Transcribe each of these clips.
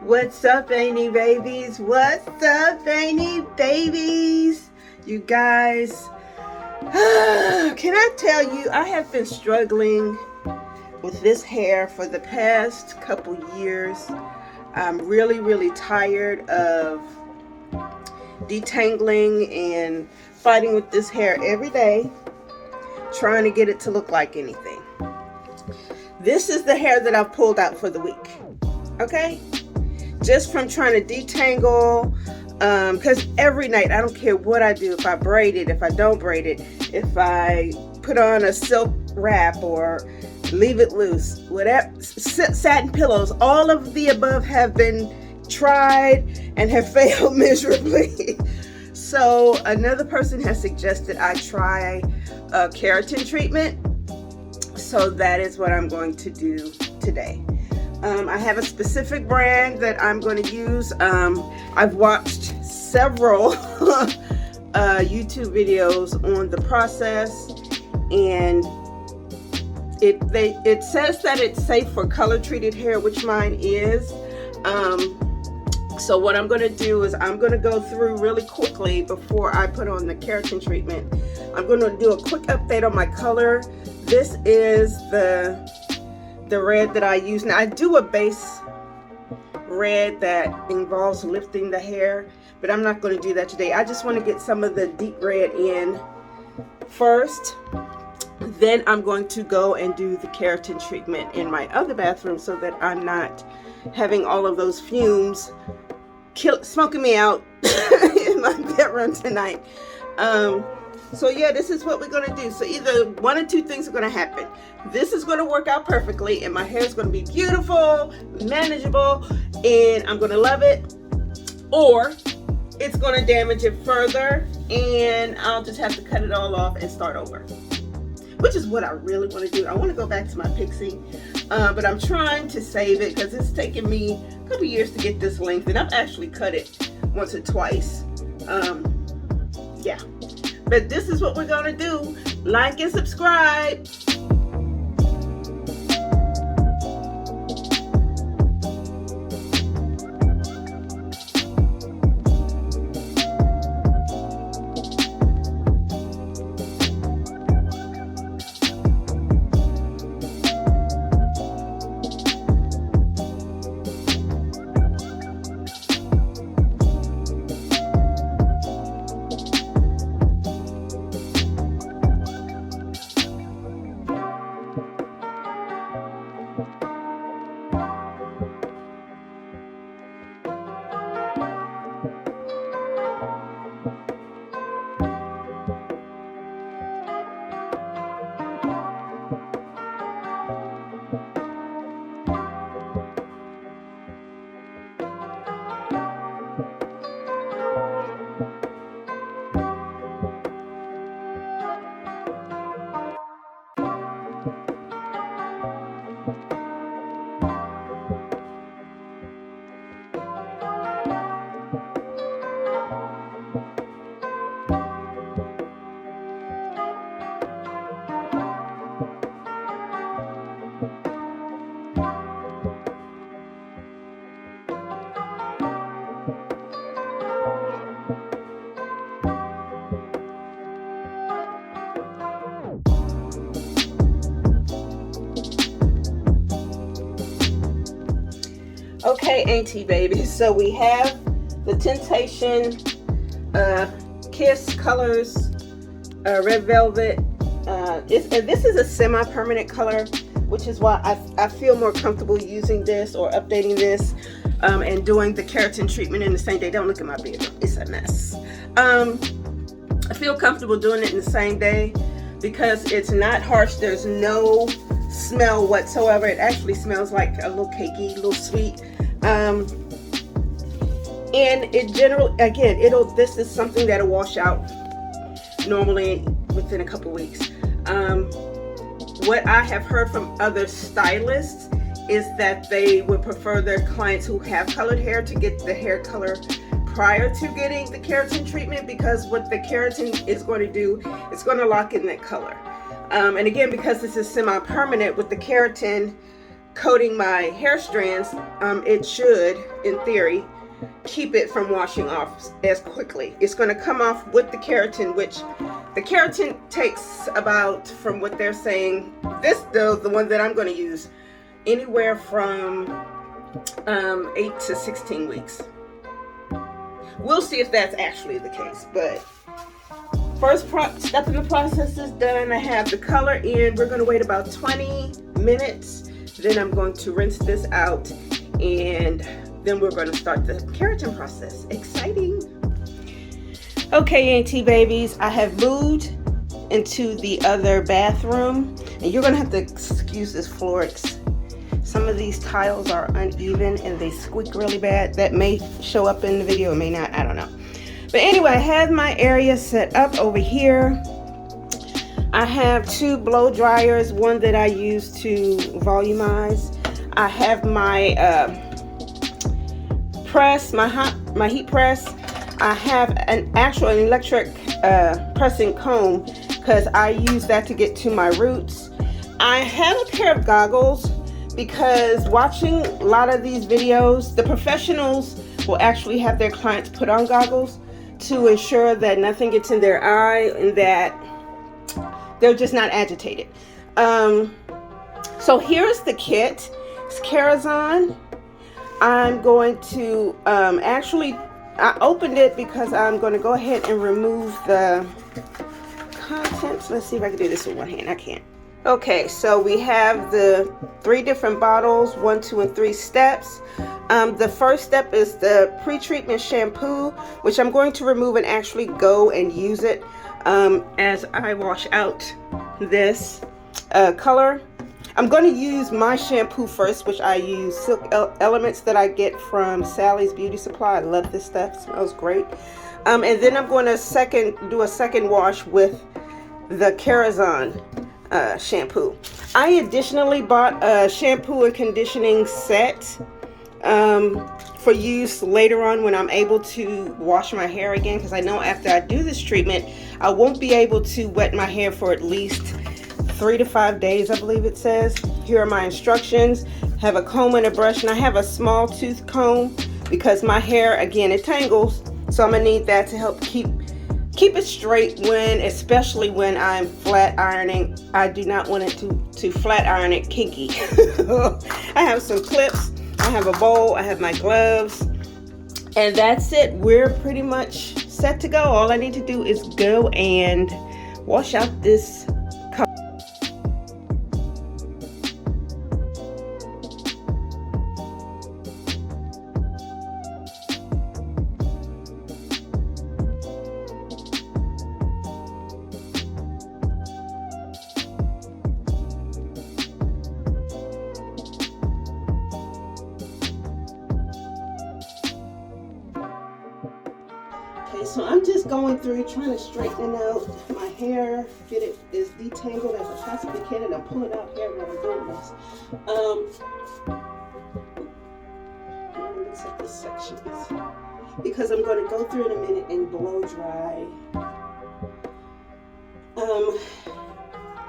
What's up, Any babies? What's up, Any babies? You guys, can I tell you, I have been struggling with this hair for the past couple years. I'm really tired of detangling and fighting with this hair every day, trying to get it to look like anything. This is the hair that I've pulled out for the week, okay? Just from trying to detangle, because every night, I don't care what I do, if I braid it, if I don't braid it, if I put on a silk wrap or leave it loose, whatever, satin pillows, all of the above have been tried and have failed miserably. So another person has suggested I try a keratin treatment. So that is what I'm going to do today. I have a specific brand that I'm going to use. I've watched several YouTube videos on the process, and it says that it's safe for color treated hair, which mine is. So what I'm going to do is I'm going to go through really quickly before I put on the keratin treatment. I'm going to do a quick update on my color. This is the red that I use. Now I do a base red that involves lifting the hair, but I'm not going to do that today. I just want to get some of the deep red in first. Then I'm going to go and do the keratin treatment in my other bathroom so that I'm not having all of those fumes smoking me out in my bedroom tonight. So yeah, this is what we're going to do. So either one or two things are going to happen. This is going to work out perfectly and my hair is going to be beautiful, manageable, and I'm going to love it. Or it's going to damage it further and I'll just have to cut it all off and start over. Which is what I really want to do. I want to go back to my pixie, but I'm trying to save it because it's taken me a couple years to get this length, and I've actually cut it once or twice. Yeah. But this is what we're going to do. Like and subscribe. Okay, Auntie baby, so we have the Temptation Kiss Colors Red Velvet. This is a semi-permanent color, which is why I feel more comfortable using this or updating this and doing the keratin treatment in the same day. Don't look at my bedroom, it's a mess. I feel comfortable doing it in the same day because it's not harsh. There's no smell whatsoever. It actually smells like a little cakey, a little sweet. And it this is something that'll wash out normally within a couple weeks. What I have heard from other stylists is that they would prefer their clients who have colored hair to get the hair color prior to getting the keratin treatment, because what the keratin is going to do, it's going to lock in that color. And again, because this is semi-permanent with the keratin, coating my hair strands, it should, in theory, keep it from washing off as quickly. It's going to come off with the keratin, which the keratin takes about, from what they're saying, this though, the one that I'm going to use, anywhere from 8 to 16 weeks. We'll see if that's actually the case, but first step in the process is done. I have the color in. We're going to wait about 20 minutes. Then I'm going to rinse this out, and then we're going to start the keratin process. Exciting. Okay, AT babies, I have moved into the other bathroom, and you're going to have to excuse this floor. Some of these tiles are uneven and they squeak really bad. That may show up in the video, it may not, I don't know. But anyway, I have my area set up over here. I have 2 blow dryers, one that I use to volumize. I have my press, my heat press. I have an electric pressing comb because I use that to get to my roots. I have a pair of goggles because watching a lot of these videos, the professionals will actually have their clients put on goggles to ensure that nothing gets in their eye and that they're just not agitated. So here's the kit. It's Kerazon. I'm going to I opened it because I'm going to go ahead and remove the contents. Let's see if I can do this with one hand. I can't. Okay, so we have the 3 different bottles, 1, 2, and 3 steps. The first step is the pre-treatment shampoo, which I'm going to remove and actually go and use it as I wash out this color. I'm going to use my shampoo first, which I use Silk Elements that I get from Sally's Beauty Supply. I love this stuff. It smells great. And then I'm going to do a second wash with the Kerazon shampoo. I additionally bought a shampoo and conditioning set for use later on when I'm able to wash my hair again, because I know after I do this treatment I won't be able to wet my hair for at least 3 to 5 days, I believe it says. Here are my instructions. Have a comb and a brush, and I have a small tooth comb because my hair, again, it tangles, so I'm gonna need that to help keep it straight, especially when I'm flat ironing. I do not want it to flat iron it kinky. I have some clips, I have a bowl, I have my gloves, and that's it. We're pretty much set to go. All I need to do is go and wash out this color. So I'm just going through trying to straighten out my hair, get it as detangled as I possibly can, and I'm pulling out hair while I'm doing this. I'm going to set the sections because I'm going to go through in a minute and blow dry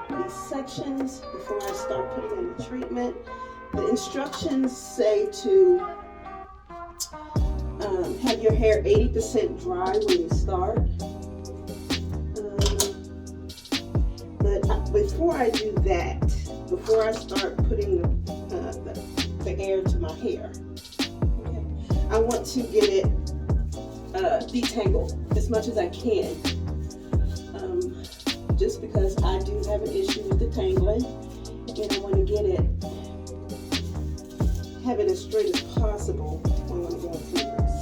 these sections before I start putting in the treatment. The instructions say to have your hair 80% dry when you start. But before I do that, before I start putting the air to my hair, okay, I want to get it detangled as much as I can. Just because I do have an issue with the tangling, and I want to get it, have it as straight as possible when I'm going through this.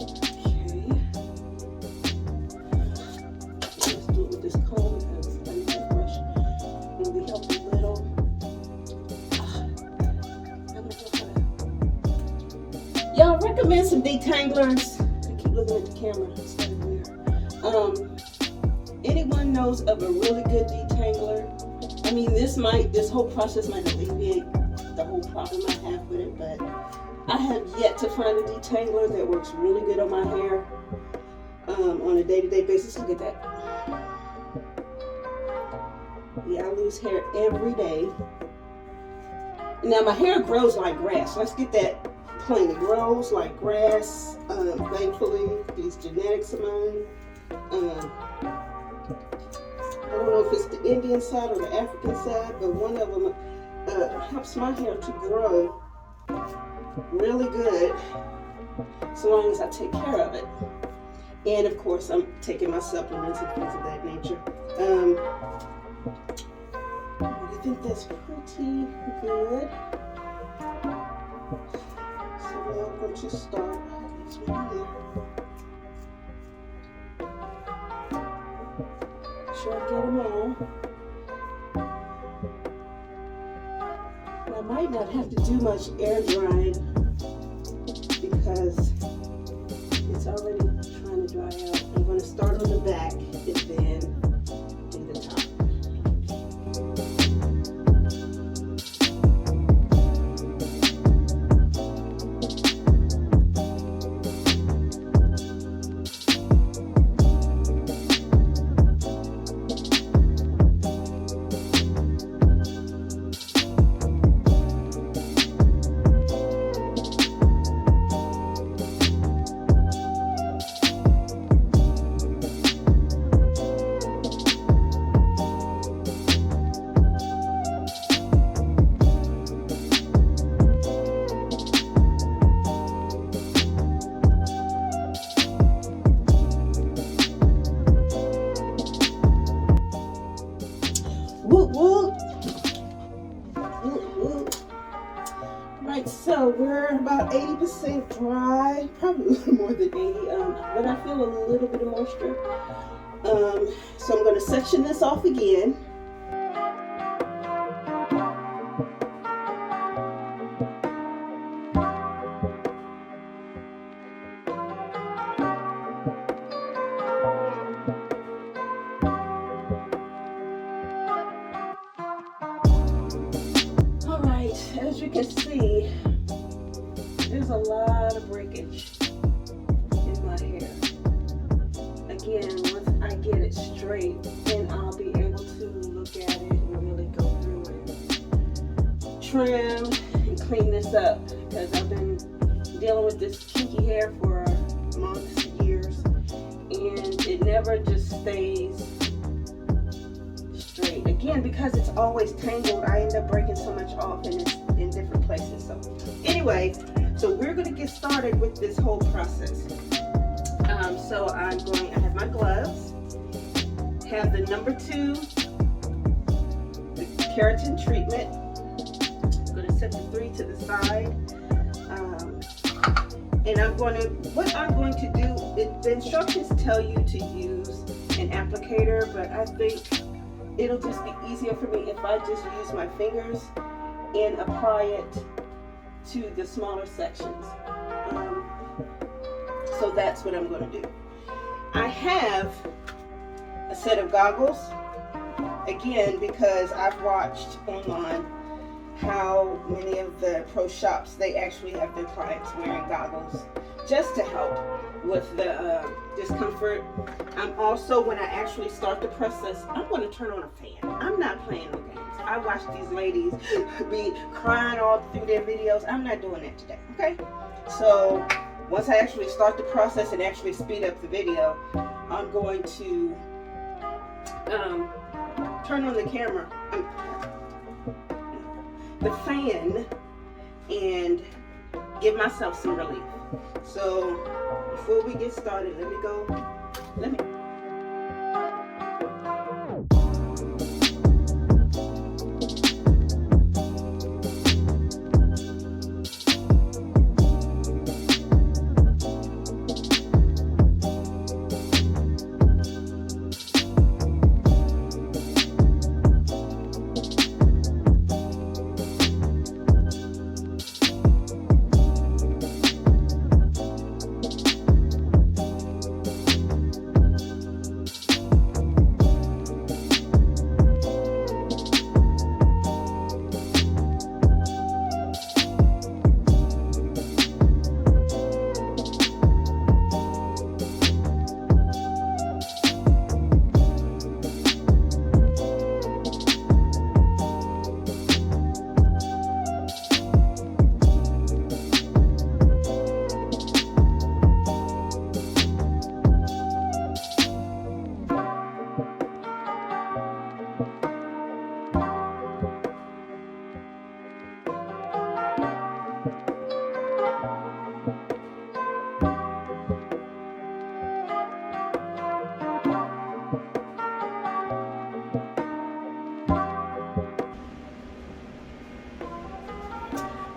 Okay. Let's do it with this comb because I need that brush. It will help a little. I don't know how to. Y'all recommend some detanglers? I keep looking at the camera. It's kind of weird. Anyone knows of a really good detangler? I mean, this whole process might alleviate the whole problem I have with it, but I have yet to find a detangler that works really good on my hair on a day-to-day basis. Look at that. Yeah, I lose hair every day. Now my hair grows like grass. Let's get that plain. It grows like grass. Thankfully, these genetics of mine. I don't know if it's the Indian side or the African side, but one of them helps my hair to grow really good, so long as I take care of it. And of course, I'm taking my supplements and things of that nature. I think that's pretty good. So now I'm going to start this one here. Make sure I get them all. And I might not have to do much air drying because it's already trying to dry out. I'm going to start on the back and then do the top. So we're about 80% dry, probably a little more than 80, but I feel a little bit of moisture. So I'm going to section this off again. All right, as you can see, there's a lot of breakage in my hair. Again, once I get it straight, then I'll be able to look at it and really go through it. Trim and clean this up because I've been dealing with this kinky hair for months, years, and it never just stays straight. Again, because it's always tangled, I end up breaking so much off and it's in different places. So anyway, so we're going to get started with this whole process. So I have my gloves, have the number 2, the keratin treatment. I'm going to set the 3 to the side. And what I'm going to do, the instructions tell you to use an applicator, but I think it'll just be easier for me if I just use my fingers and apply it to the smaller sections. So that's what I'm going to do. I have a set of goggles, again, because I've watched online how many of the pro shops, they actually have their clients wearing goggles just to help with the discomfort. I'm also, when I actually start the process, I'm going to turn on a fan. I'm not playing no games. I watch these ladies be crying all through their videos. I'm not doing that today, okay? So once I actually start the process and actually speed up the video, I'm going to turn on the camera, the fan, and give myself some relief. So before we get started, let me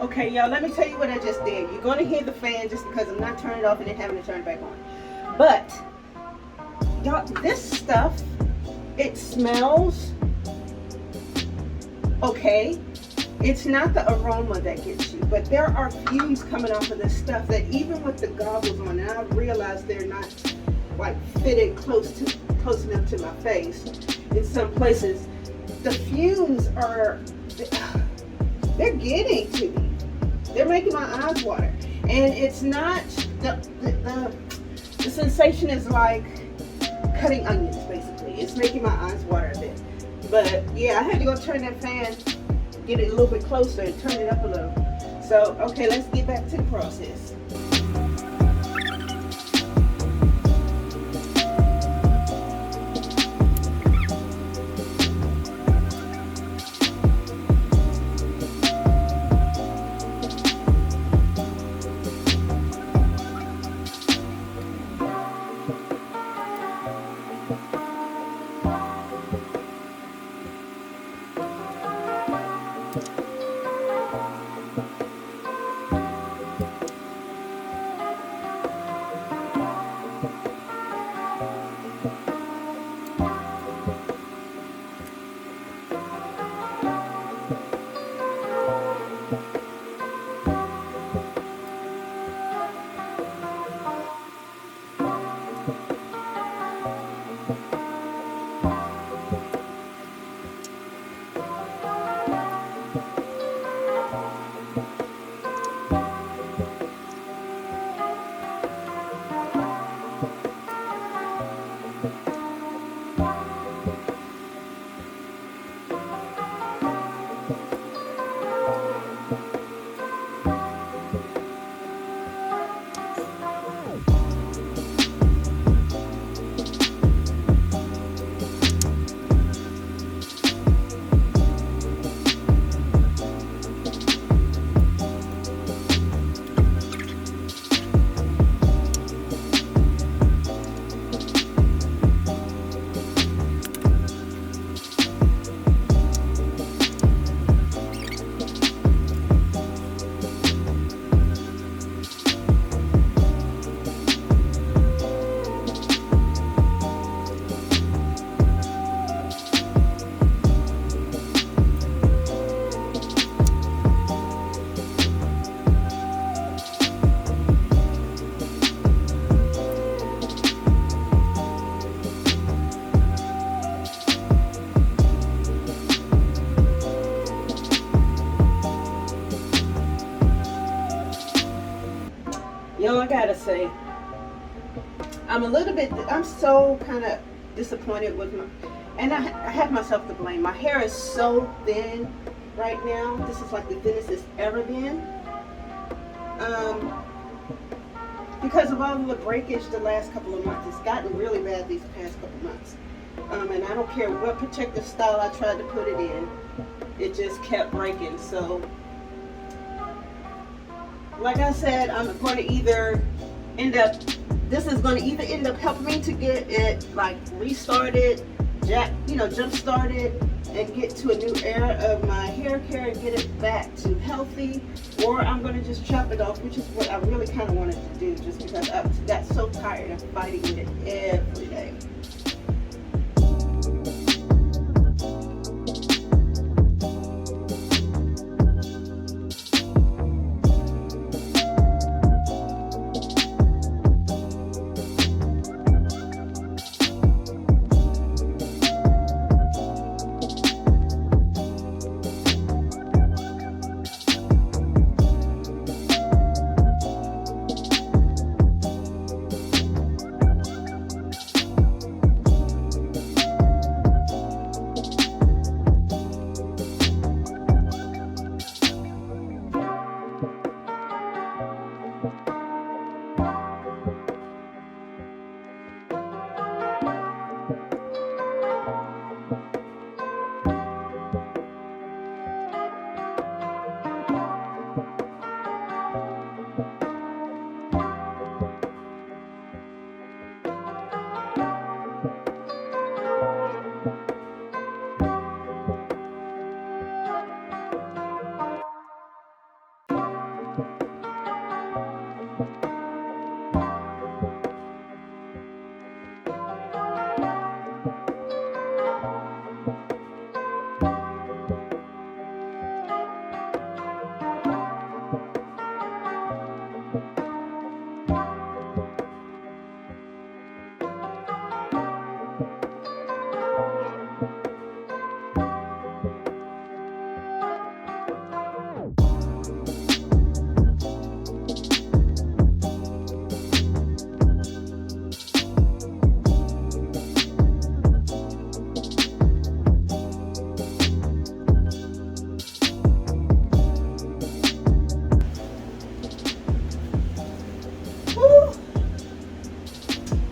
Okay, y'all, let me tell you what I just did. You're going to hear the fan just because I'm not turning it off and then having to turn it back on. But, y'all, this stuff, it smells okay. It's not the aroma that gets you, but there are fumes coming off of this stuff that even with the goggles on, and I realize they're not like fitted close enough to my face in some places, the fumes are, they're getting to me. They're making my eyes water. And it's not, the sensation is like cutting onions, basically. It's making my eyes water a bit. But yeah, I had to go turn that fan, get it a little bit closer and turn it up a little. So, okay, let's get back to the process. Yo, I gotta say, I'm so kind of disappointed with and I have myself to blame. My hair is so thin right now. This is like the thinnest it's ever been. Because of all the breakage the last couple of months. It's gotten really bad these past couple of months. And I don't care what protective style I tried to put it in. It just kept breaking. So, like I said, I'm going to either this is going to either end up helping me to get it like restarted, jump started, and get to a new era of my hair care and get it back to healthy, or I'm going to just chop it off, which is what I really kind of wanted to do, just because I got so tired of fighting with it every day.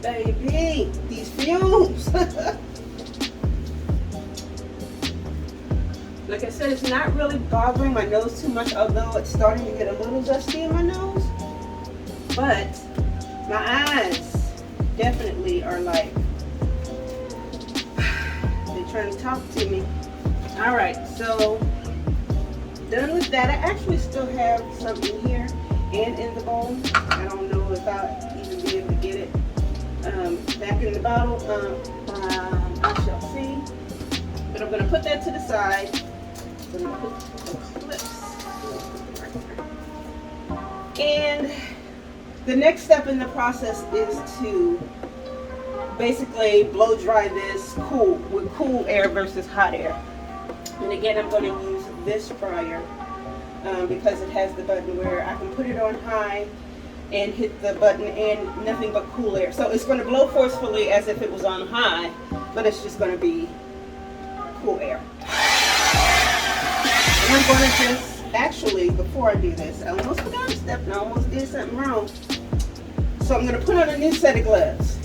Baby, these fumes. Like I said, it's not really bothering my nose too much, although it's starting to get a little dusty in my nose. But my eyes definitely are like, they're trying to talk to me. All right, so done with that. I actually still have some in here and in the bowl. I don't know if I'll even be able to get it back in the bottle. I shall see. But I'm going to put that to the side. I'm going to put the clips right there. And the next step in the process is to basically blow dry this with cool air versus hot air. And again, I'm going to use this dryer because it has the button where I can put it on high and hit the button and nothing but cool air. So it's going to blow forcefully as if it was on high, but it's just going to be cool air. And I'm going to just, actually, before I do this, I almost forgot a step and I almost did something wrong. So I'm going to put on a new set of gloves.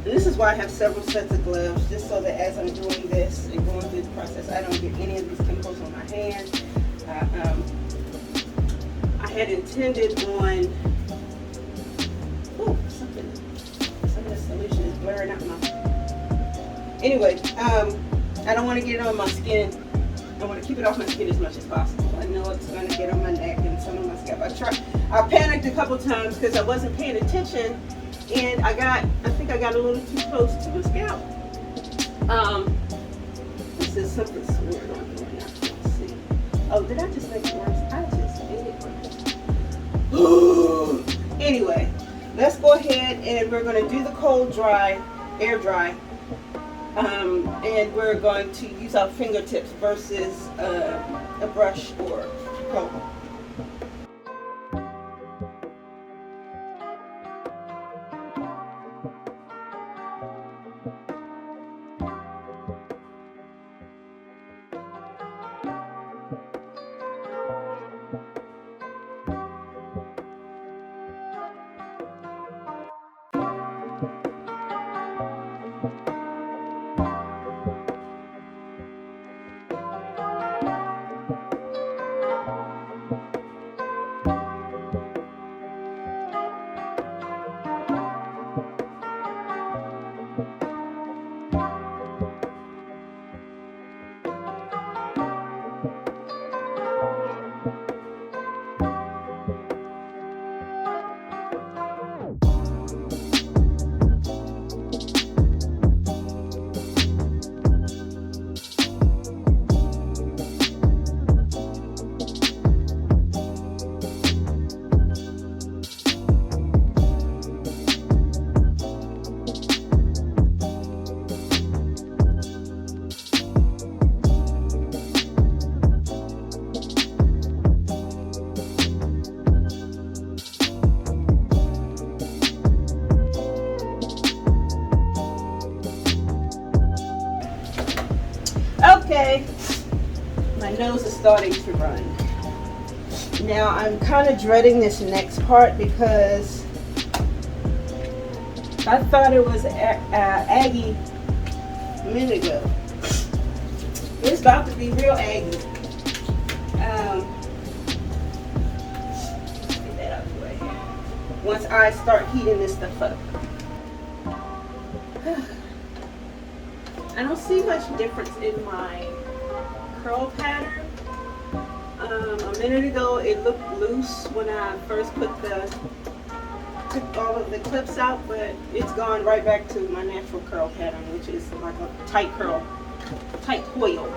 And this is why I have several sets of gloves, just so that as I'm doing this and going through the process, I don't get any of these chemicals on my hands. I had intended on, some of the solution is blurring out my, anyway, I don't want to get it on my skin. I want to keep it off my skin as much as possible. I know it's going to get on my neck and some of my scalp. I panicked a couple times because I wasn't paying attention, and I think I got a little too close to my scalp. This is something weird on here now. Let's see. Oh, did I just make it worse? I just made it worse. Anyway, let's go ahead and we're going to do the cold dry, air dry. And we're going to use our fingertips versus a brush or comb. Okay, my nose is starting to run. Now I'm kind of dreading this next part because I thought it was Aggie a minute ago. It's about to be real Aggie. Get that out of the way. Once I start heating this stuff up. I don't see much difference in my curl pattern. A minute ago it looked loose when I first took all of the clips out, but it's gone right back to my natural curl pattern, which is like a tight curl, tight coil.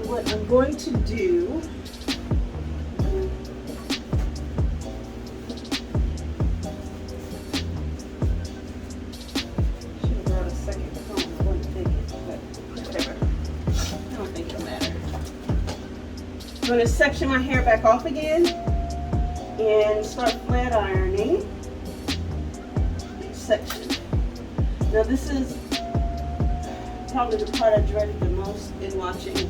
What I'm going to do, should have brought a second comb. I wasn't thinking, but whatever. I don't think it'll matter. I'm going to section my hair back off again and start flat ironing each section. Now this is probably the part I dreaded the most in watching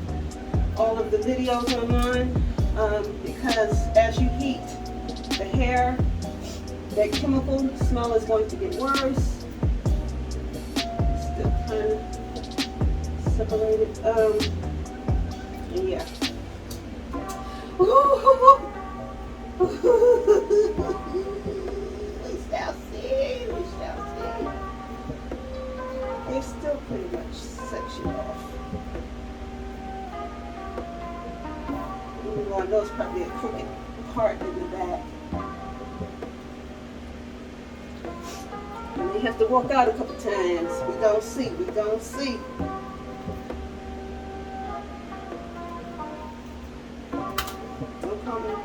all of the videos I'm on, because as you heat the hair, that chemical smell is going to get worse. Still kind of separated. Yeah. We shall see. We shall see. It's still pretty much sectioned off. I know it's probably a crooked part in the back. And they have to walk out a couple times. We gonna see. We gonna see. No comment.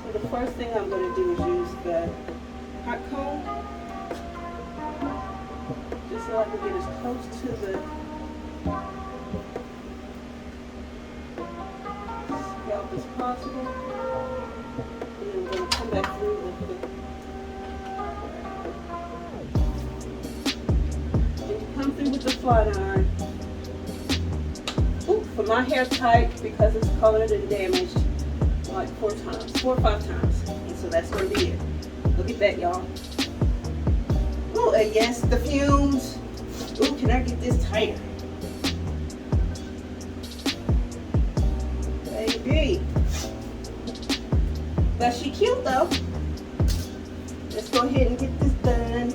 So the first thing I'm gonna do is use the hot comb. Just so I can get as close to the scalp as possible. And then I'm going to come back through with the flat iron. Ooh, for my hair type, because it's colored and damaged, like 4 or 5 times. And so that's going to be it. Look at that, y'all. Oh, and yes, the fumes. Ooh, can I get this tighter? Baby. But she cute though. Let's go ahead and get this done.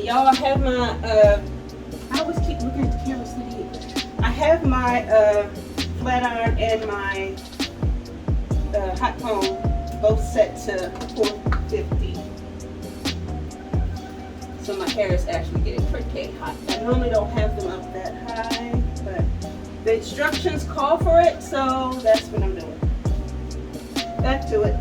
Y'all, I have my, I always keep looking at the camera sitting. I have my flat iron and my hot comb both set to 450. So my hair is actually getting pretty hot. I normally don't have them up that high, but the instructions call for it, so that's what I'm doing. Back to it.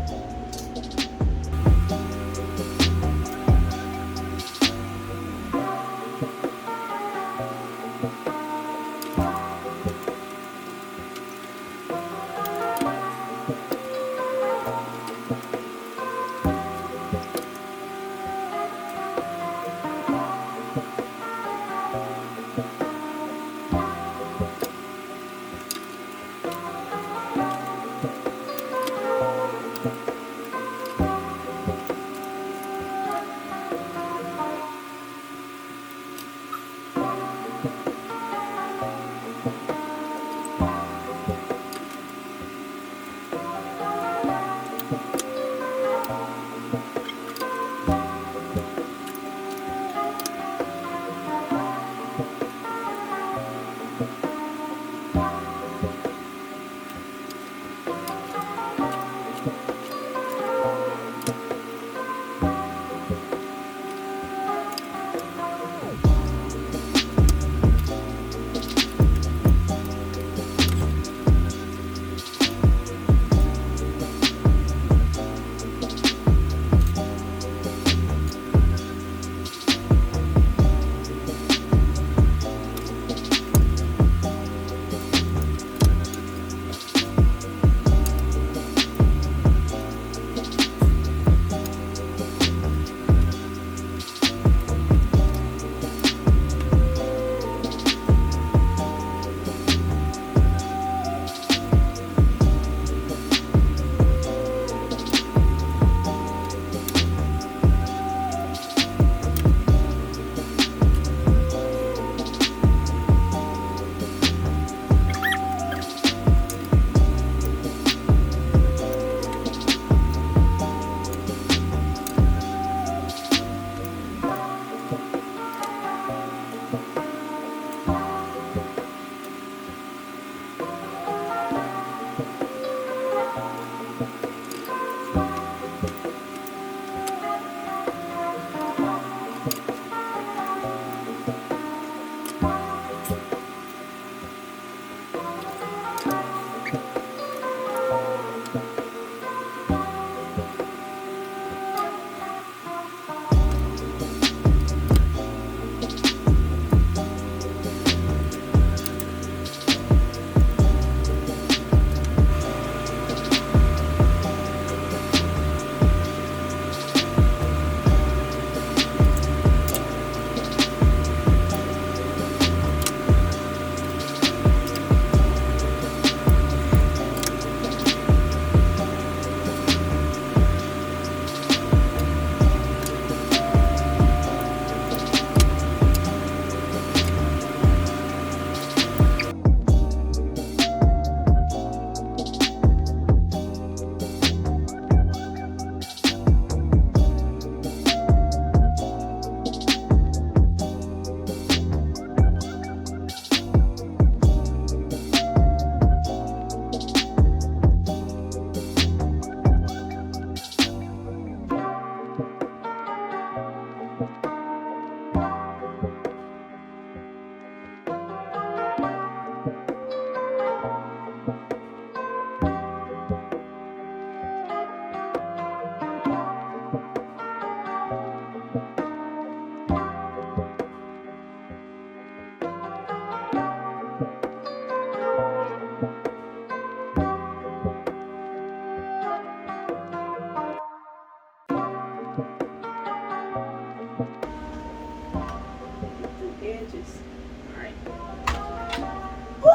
Woo!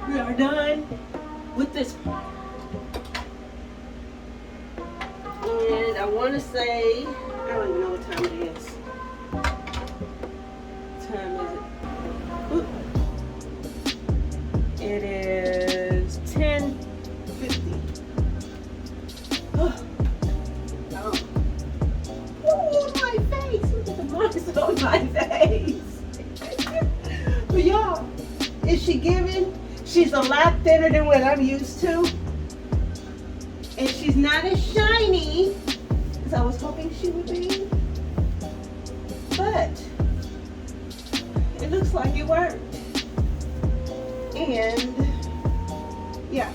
We are done with this one. And I want to say, I don't even know what time it is. What time is it? Ooh. It is 10:50. Oh. Oh, my face. Look at the marks on my face. But y'all, is she giving? She's a lot thinner than what I'm used to. And she's not as shiny as I was hoping she would be. But it looks like it worked. And yeah.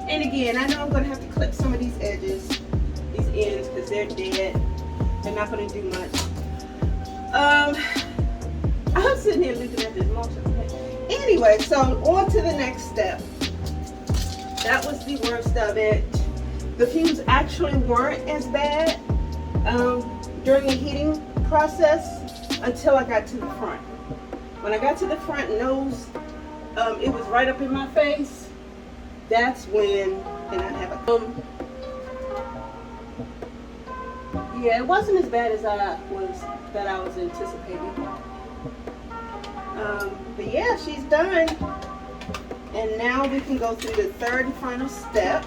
And again, I know I'm going to have to clip some of these edges, these ends, because they're dead. They're not going to do much. I'm sitting here looking at this motion. Anyway, so on to the next step. That was the worst of it. The fumes actually weren't as bad during the heating process until I got to the front. When I got to the front nose, it was right up in my face. That's when, and I have a yeah, it wasn't as bad as I was anticipating. But yeah, she's done. And now we can go through the third and final step,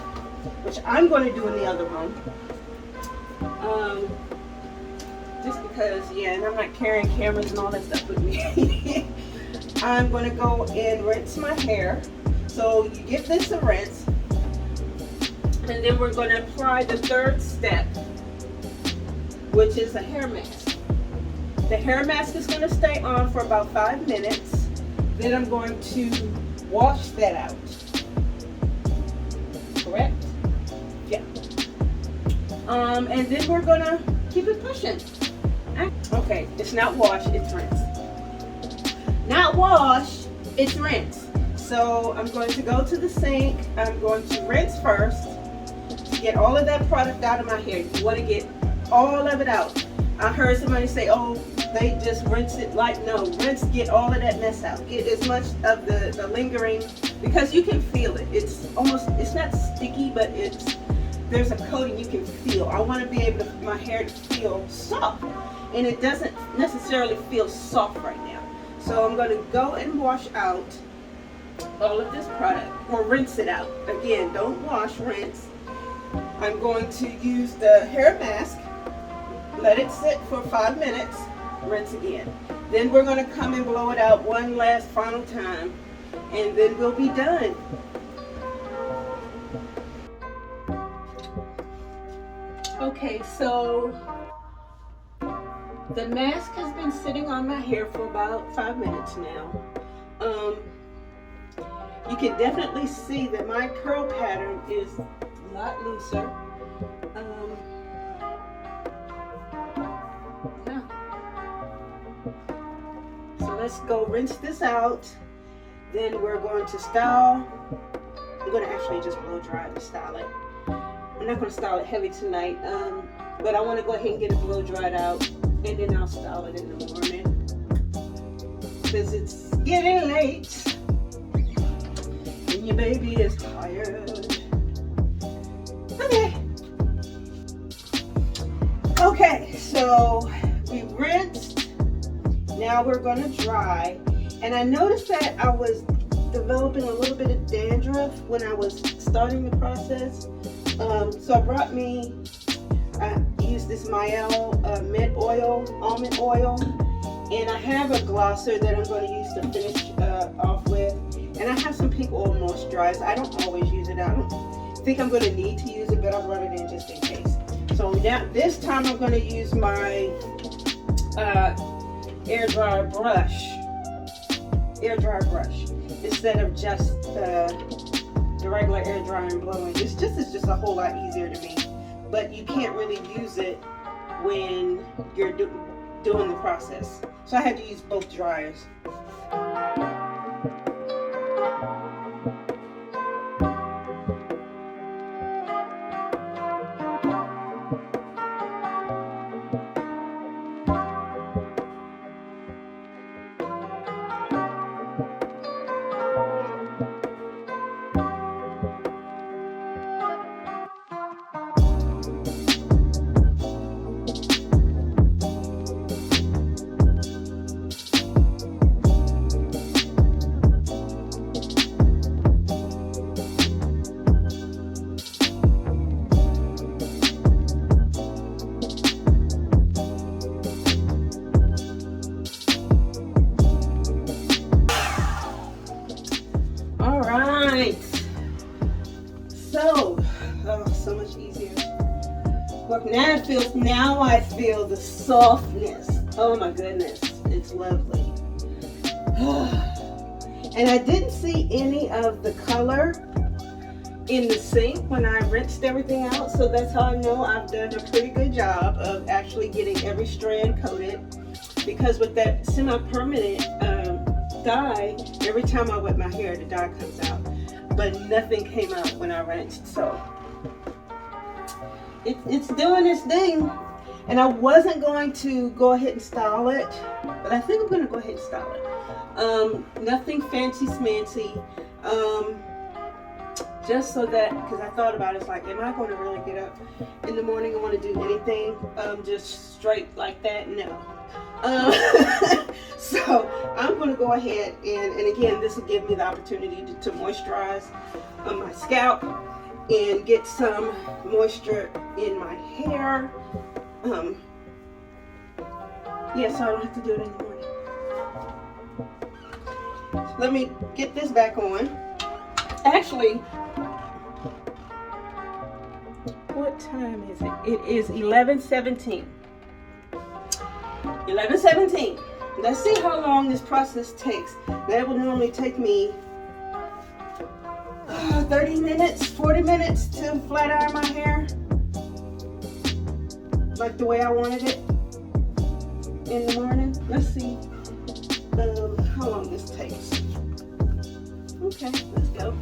which I'm going to do in the other room. Just because, yeah, and I'm not carrying cameras and all that stuff with me. I'm going to go and rinse my hair. So you give this a rinse. And then we're going to apply the third step, which is a hair mask. The hair mask is going to stay on for about 5 minutes. Then I'm going to wash that out. Correct? Yeah. And then we're going to keep it pushing. Okay, it's not wash, it's rinse. Not wash, it's rinse. So I'm going to go to the sink. I'm going to rinse first to get all of that product out of my hair. You want to get all of it out. I heard somebody say, oh, they just rinse it. Like, no, rinse, get all of that mess out. Get as much of the lingering, because you can feel it. It's almost, it's not sticky, but there's a coating you can feel. I want to be able to, my hair to feel soft, and it doesn't necessarily feel soft right now. So I'm going to go and wash out all of this product, or rinse it out. Again, don't wash, rinse. I'm going to use the hair mask, let it sit for 5 minutes, rinse again. Then we're going to come and blow it out one last final time, and then we'll be done. Okay, so the mask has been sitting on my hair for about 5 minutes now. You can definitely see that my curl pattern is a lot looser. Yeah. So let's go rinse this out. Then we're going to style. I'm going to actually just blow dry to style it. I'm not going to style it heavy tonight, but I want to go ahead and get it blow dried out, and then I'll style it in the morning because it's getting late and your baby is tired. Okay, so we rinsed. Now we're going to dry, and I noticed that I was developing a little bit of dandruff when I was starting the process. So I used this Mael mint oil, almond oil, and I have a glosser that I'm going to use to finish off with. And I have some pink oil moisturizer. I don't always use it. I don't think I'm going to need to use it, but I'll run it in just in case. So now this time I'm going to use my air dryer brush instead of just the regular air dryer and blowing. It's just a whole lot easier to me, but you can't really use it when you're doing the process. So I had to use both dryers. so much easier. Look, now I feel the softness. Oh my goodness, it's lovely. And I didn't see any of the color in the sink when I rinsed everything out, so that's how I know I've done a pretty good job of actually getting every strand coated, because with that semi-permanent dye, every time I wet my hair the dye comes out, but nothing came out when I rinsed, so it's doing its thing. And I wasn't going to go ahead and style it, but I think I'm going to go ahead and style it. Nothing fancy smancy, just so that, because I thought about it, it's like, am I going to really get up in the morning and want to do anything just straight like that? No. So I'm going to go ahead and again, this will give me the opportunity to moisturize my scalp and get some moisture in my hair. Yeah, so I don't have to do it in the morning. Let me get this back on. Actually, what time is it? It is 11:17. 11:17. Let's see how long this process takes. That would normally take me 30 minutes, 40 minutes to flat iron my hair, like the way I wanted it in the morning. Let's see how long this takes. Okay, let's go.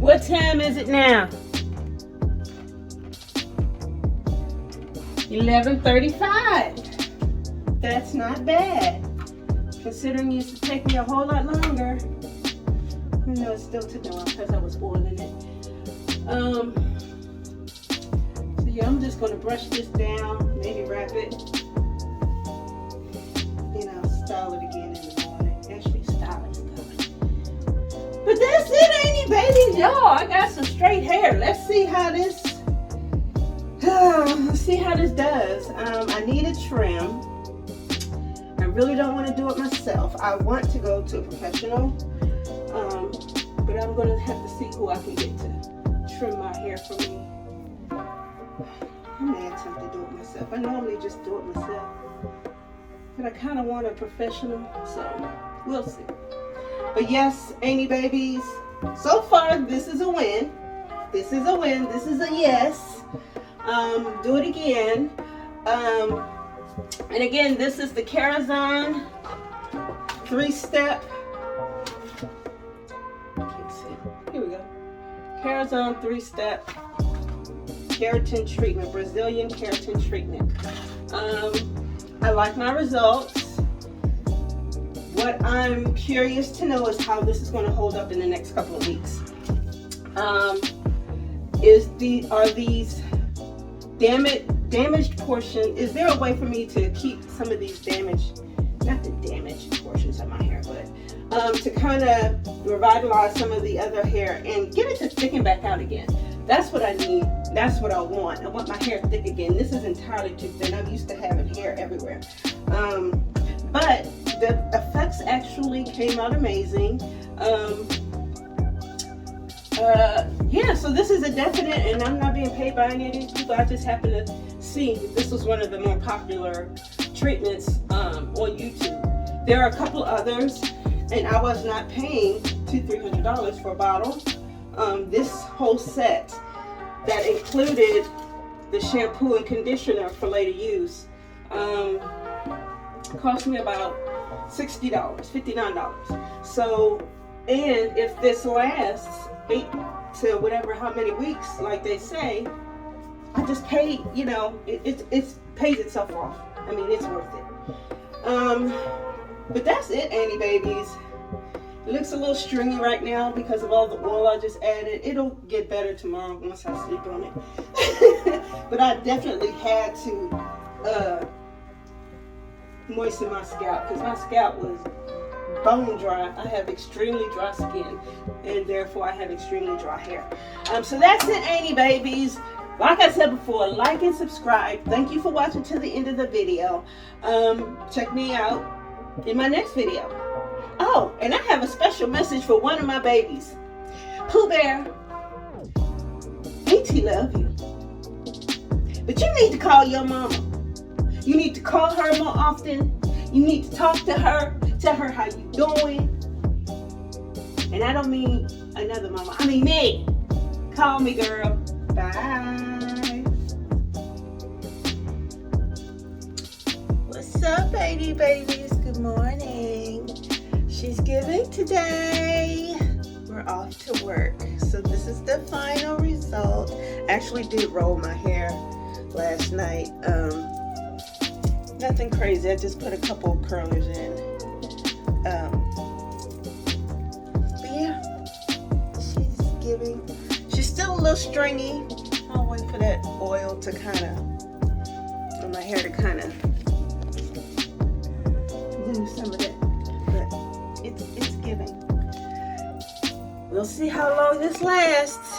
What time is it now? 11:35. That's not bad, considering it used to take me a whole lot longer. You know, it still took me a while because I was boiling it. So yeah, I'm just gonna brush this down, maybe wrap it, and I'll style it again in the morning. Actually, style it. But that's it, ain't it, baby? Y'all, I got some straight hair. Let's see how this. Let's see how this does. I need a trim. I really don't want to do it myself. I want to go to a professional, but I'm going to have to see who I can get to trim my hair for me. I may attempt to do it myself. I normally just do it myself, but I kind of want a professional, so we'll see. But yes, Amy babies, so far this is a win. This is a win. This is a yes. Do it again. And again, this is the Kerazon 3-step. Here we go. Kerazon 3-step keratin treatment, Brazilian keratin treatment. I like my results. What I'm curious to know is how this is going to hold up in the next couple of weeks. Are these damaged portion? Is there a way for me to keep some of these not the damaged portions of my hair, but to kind of revitalize some of the other hair and get it to thicken back out again? That's what I need. That's what I want. I want my hair thick again. This is entirely too thin. I'm used to having hair everywhere. But the effects actually came out amazing. Yeah, so this is a definite, and I'm not being paid by any of these people. I just happen to see that this was one of the more popular treatments on YouTube. There are a couple others, and I was not paying $200-300 for a bottle. This whole set that included the shampoo and conditioner for later use cost me about $60, $59. So, and if this lasts 8 to whatever, how many weeks, like they say, I just paid, you know, it pays itself off. I mean, it's worth it. But that's it, Annie babies. It looks a little stringy right now because of all the oil I just added. It'll get better tomorrow once I sleep on it. But I definitely had to moisten my scalp because my scalp was bone dry. I have extremely dry skin, and therefore I have extremely dry hair. So that's it, Annie babies. Like I said before, like and subscribe. Thank you for watching to the end of the video. Check me out in my next video. Oh, and I have a special message for one of my babies. Pooh Bear, Auntie love you, but you need to call your mama. You need to call her more often. You need to talk to her. Tell her how you doing. And I don't mean another mama. I mean me. Call me, girl. Bye. What's up, baby babies? Good morning. She's giving today. We're off to work. So this is the final result. Actually did roll my hair last night. Nothing crazy. I just put a couple of curlers in. But yeah, she's giving. She's still a little stringy. I'll wait for that oil to kind of, for my hair to kind of lose some of that. But it's giving. We'll see how long this lasts.